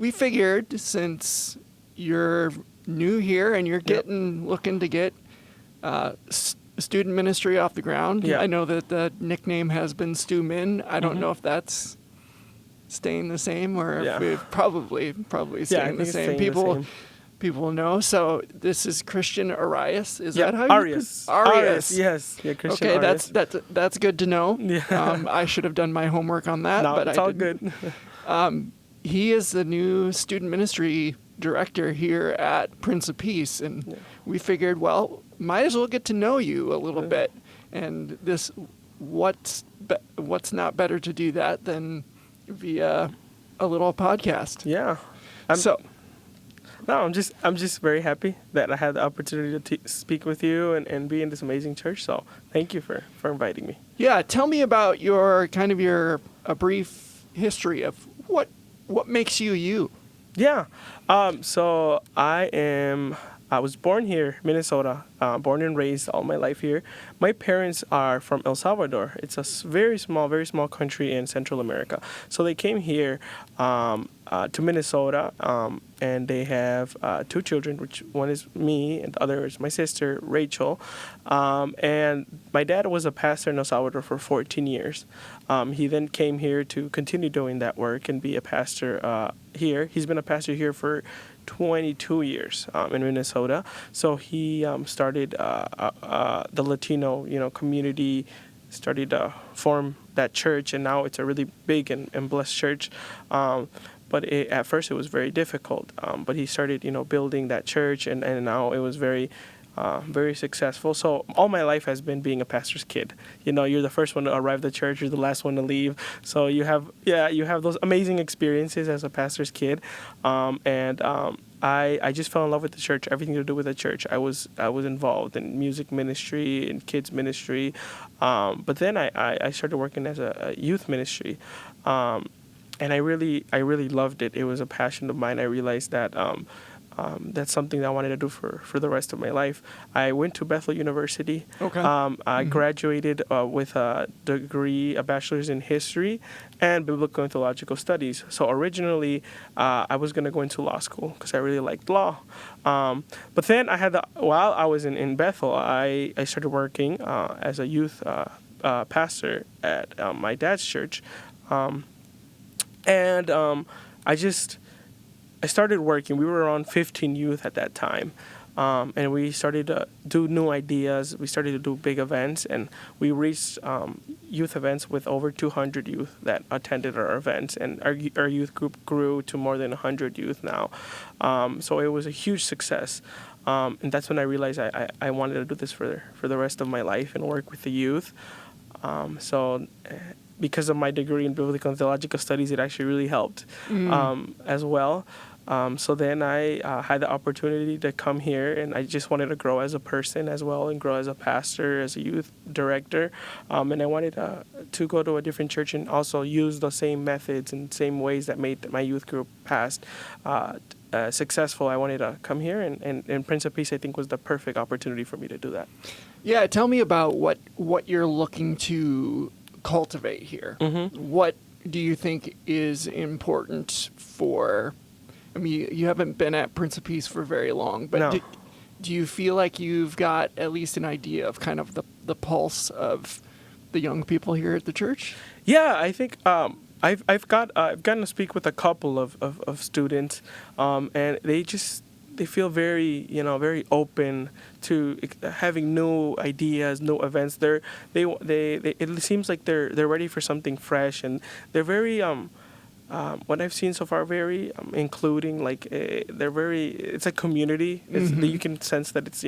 we figured since you're new here and you're looking to get student ministry off the ground. Yeah. I know that the nickname has been Stu Min. I don't Mhm. know if that's staying the same or if Yeah. it's probably I staying think the it's same. staying the same. People know. So this is Cristian Arias. Is Yeah, that how Arias. you Arias? Yes. Yeah, Cristian Okay, Arias. that's good to know. Yeah. I should have done my homework on that, No, but it's I all didn't. good. He is the new student ministry director here at Prince of Peace, and we figured, well, might as well get to know you a little bit. And what's not better to do that than via a little podcast? Yeah. I'm just very happy that I had the opportunity to speak with you and be in this amazing church. So thank you for inviting me. Yeah, tell me about a brief history of what makes you you. Yeah. So I was born here, Minnesota, born and raised all my life here. My parents are from El Salvador. It's a very small country in Central America. So they came here to Minnesota, and they have 2 children, which one is me and the other is my sister, Rachel. And my dad was a pastor in El Salvador for 14 years. He then came here to continue doing that work and be a pastor here. He's been a pastor here for 22 years in Minnesota. So he started the Latino, community, started to form that church, and now it's a really big and blessed church. But at first it was very difficult. But he started, building that church, and now it was very successful. So all my life has been being a pastor's kid. You're the first one to arrive at the church, you're the last one to leave. So you have those amazing experiences as a pastor's kid. I just fell in love with the church, everything to do with the church. I was involved in music ministry and kids ministry. But then I started working as a youth ministry. And I really loved it. It was a passion of mine. I realized that that's something that I wanted to do for the rest of my life. I went to Bethel University. Okay. I graduated with a degree, a bachelor's in history and biblical and theological studies. So originally, I was going to go into law school because I really liked law. But then while I was in Bethel, I started working as a youth pastor at my dad's church. I started working. We were around 15 youth at that time. And we started to do new ideas. We started to do big events, and we reached youth events with over 200 youth that attended our events. And our youth group grew to more than 100 youth now. So it was a huge success. And that's when I realized I wanted to do this for the rest of my life and work with the youth. Because of my degree in biblical and theological studies, it actually really helped as well. So then I had the opportunity to come here, and I just wanted to grow as a person as well and grow as a pastor, as a youth director. And I wanted to go to a different church and also use the same methods and same ways that made my youth group past successful. I wanted to come here, and Prince of Peace, I think, was the perfect opportunity for me to do that. Yeah, tell me about what you're looking to cultivate here. Mm-hmm. What do you think is important for... I mean, you haven't been at Prince of Peace for very long, but no. Do you feel like you've got at least an idea of kind of the pulse of the young people here at the church? Yeah, I think I've gotten to speak with a couple of students, and they feel very open to having new ideas, new events. It seems like they're ready for something fresh, and they're very what I've seen so far, very including. Like they're very. It's a community. You can sense that it's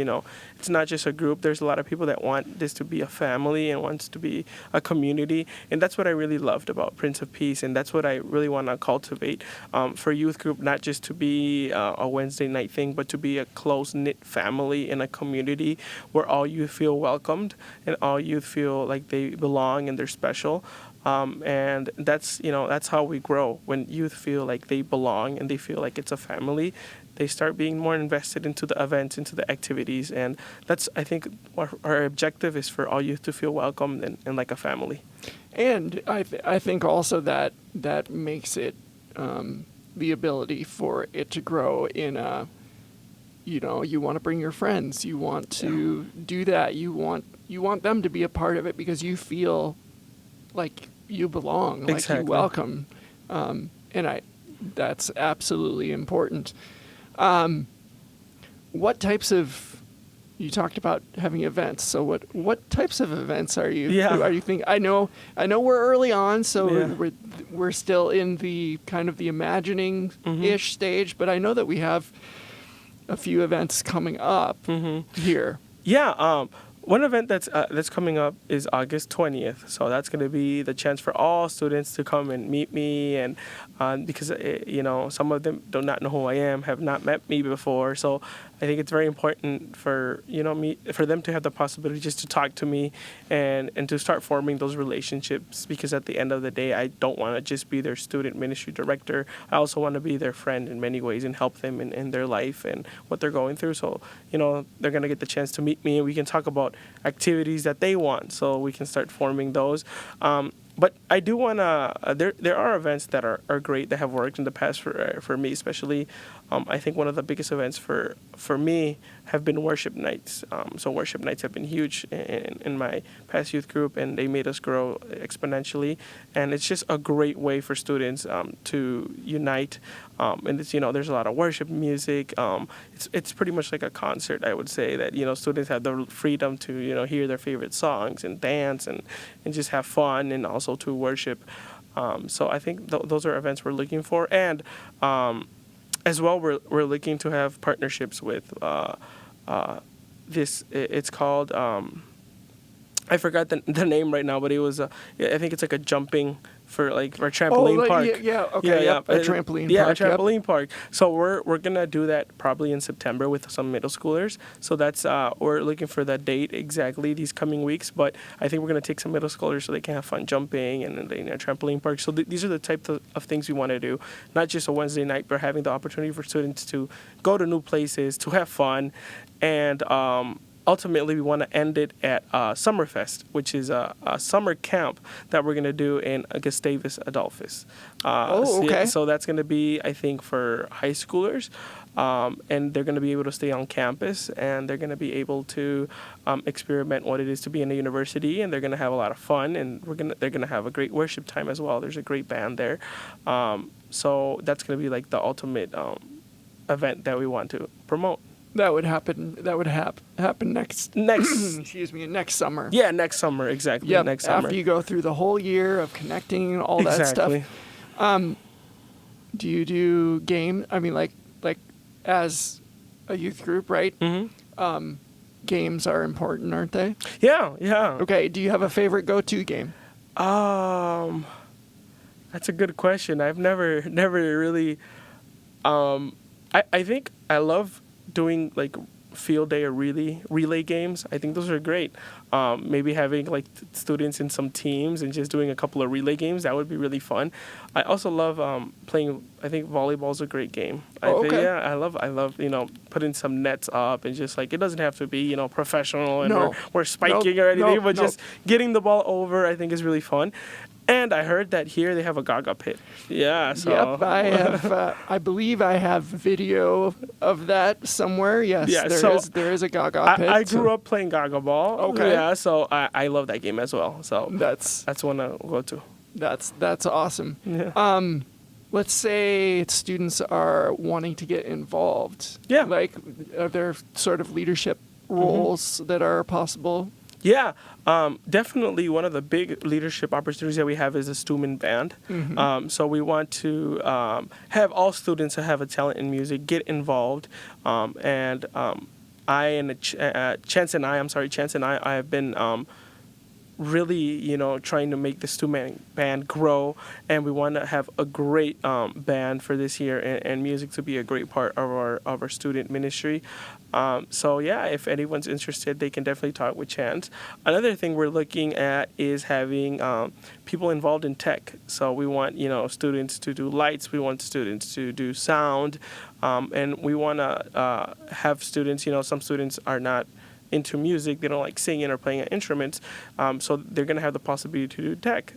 not just a group. There's a lot of people that want this to be a family and wants to be a community, and that's what I really loved about Prince of Peace, and that's what I really want to cultivate for youth group. Not just to be a Wednesday night thing, but to be a close knit family in a community where all youth feel welcomed and all youth feel like they belong and they're special. And that's how we grow. When youth feel like they belong and they feel like it's a family, they start being more invested into the events, into the activities. And that's, I think, our objective is for all youth to feel welcome and like a family. And I think also that makes it the ability for it to grow in a, you want to bring your friends, you want to do that, you want them to be a part of it because you feel like you belong, like Exactly. you welcome, and that's absolutely important. What types of You talked about having events. So what types of events are you thinking? I know we're early on, so we're still in the kind of the imagining-ish stage, but I know that we have a few events coming up here. Yeah, one event that's coming up is August 20th. So that's going to be the chance for all students to come and meet me, and because some of them do not know who I am, have not met me before. So I think it's very important for for them to have the possibility just to talk to me and to start forming those relationships. Because at the end of the day, I don't want to just be their student ministry director. I also want to be their friend in many ways and help them in their life and what they're going through. So they're going to get the chance to meet me, and we can talk about activities that they want, so we can start forming those. But I do want to, there are events that are great that have worked in the past for me, especially. I think one of the biggest events for me have been worship nights. So worship nights have been huge in my past youth group, and they made us grow exponentially. And it's just a great way for students to unite. And it's, there's a lot of worship music. It's pretty much like a concert, I would say, that, students have the freedom to, hear their favorite songs and dance and just have fun, and also to worship. So I think those are events we're looking for. And as well, we're looking to have partnerships with this. It's called, I forgot the name right now, but it was I think it's like a jumping for a trampoline park. Okay, a trampoline park. Yeah, a trampoline park. So we're gonna do that probably in September with some middle schoolers. So that's we're looking for that date exactly these coming weeks. But I think we're gonna take some middle schoolers so they can have fun jumping and in a trampoline park. So these are the type of things we want to do. Not just a Wednesday night, but having the opportunity for students to go to new places, to have fun, and ultimately, we want to end it at Summerfest, which is a summer camp that we're going to do in Gustavus Adolphus. Okay. So that's going to be, I think, for high schoolers. And they're going to be able to stay on campus, and they're going to be able to experiment what it is to be in a university, and they're going to have a lot of fun, and they're going to have a great worship time as well. There's a great band there. So that's going to be like the ultimate event that we want to promote. That would happen. Happen next. Excuse me. Next summer. Yeah, next summer, exactly. Yep. Next summer. After you go through the whole year of connecting and all that stuff. Do you do game? I mean, like as a youth group, right? Mm-hmm. Games are important, aren't they? Yeah. Okay. Do you have a favorite go-to game? That's a good question. I've never really. I think I love doing field day or relay games. I think those are great. Maybe having students in some teams and just doing a couple of relay games, that would be really fun. I also love playing. I think volleyball is a great game. Okay. I love putting some nets up and just it doesn't have to be professional and we're spiking or anything, but just getting the ball over, I think, is really fun. And I heard that here they have a Gaga pit. Yeah. So. Yep, I have. I believe I have video of that somewhere. Yes, yeah, there is a Gaga pit. I grew up playing Gaga ball. Okay. Yeah, so I love that game as well. So that's one I'll go to. That's awesome. Yeah. Let's say students are wanting to get involved. Yeah. Are there sort of leadership roles that are possible? Yeah, definitely one of the big leadership opportunities that we have is the student band. Mm-hmm. So we want to have all students who have a talent in music get involved. Chance and I have been really, trying to make the student band grow, and we want to have a great band for this year, and music to be a great part of our student ministry. So yeah, if anyone's interested, they can definitely talk with Chance. Another thing we're looking at is having people involved in tech. So we want students to do lights, we want students to do sound, and we want to have students. Some students are not into music, they don't like singing or playing instruments, so they're going to have the possibility to do tech.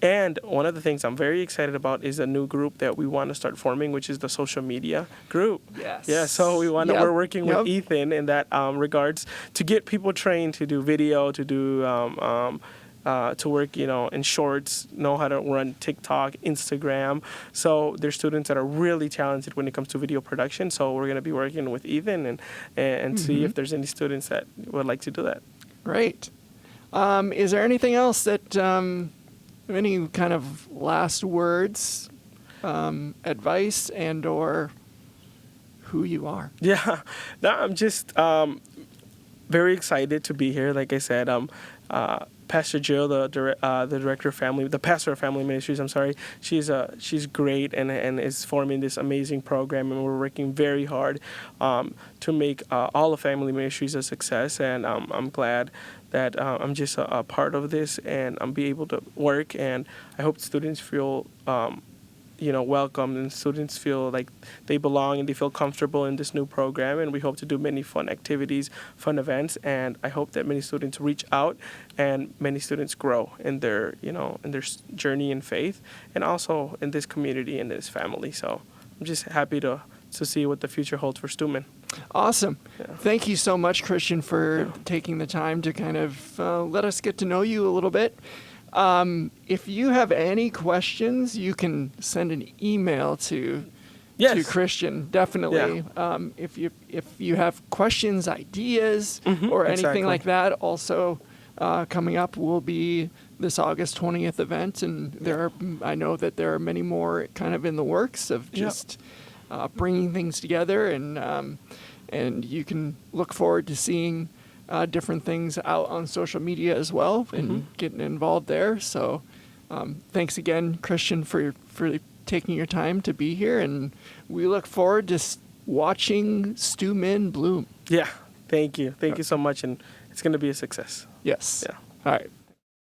And one of the things I'm very excited about is a new group that we want to start forming, which is the social media group. Yes. Yeah, so we're working with Ethan in that regards to get people trained to do video, to do to work, in shorts, know how to run TikTok, Instagram. So there's students that are really talented when it comes to video production. So we're going to be working with Ethan and see if there's any students that would like to do that. Great. Is there anything else that, any kind of last words, advice, and or who you are? Yeah, no, I'm just very excited to be here. Like I said, Pastor Jill, the director of family, the pastor of family ministries. I'm sorry, she's great and is forming this amazing program, and we're working very hard to make all of family ministries a success. And I'm glad that I'm just a part of this, and I'm be able to work. And I hope students feel welcomed, and students feel like they belong and they feel comfortable in this new program. And we hope to do many fun activities, fun events, and I hope that many students reach out and many students grow in their journey in faith, and also in this community and this family. So I'm just happy to see what the future holds for Steuben. Awesome. Yeah. Thank you so much, Christian, for taking the time to kind of let us get to know you a little bit. If you have any questions, you can send an email to Christian, definitely. Yeah. If you have questions, ideas, or anything like that, also coming up will be this August 20th event, and I know that there are many more kind of in the works of just bringing things together, and you can look forward to seeing different things out on social media as well, and getting involved there. So thanks again, Christian, for taking your time to be here, and we look forward to watching Steuben bloom. Yeah, thank you. Thank you so much, and it's going to be a success. Yes. Yeah. All right.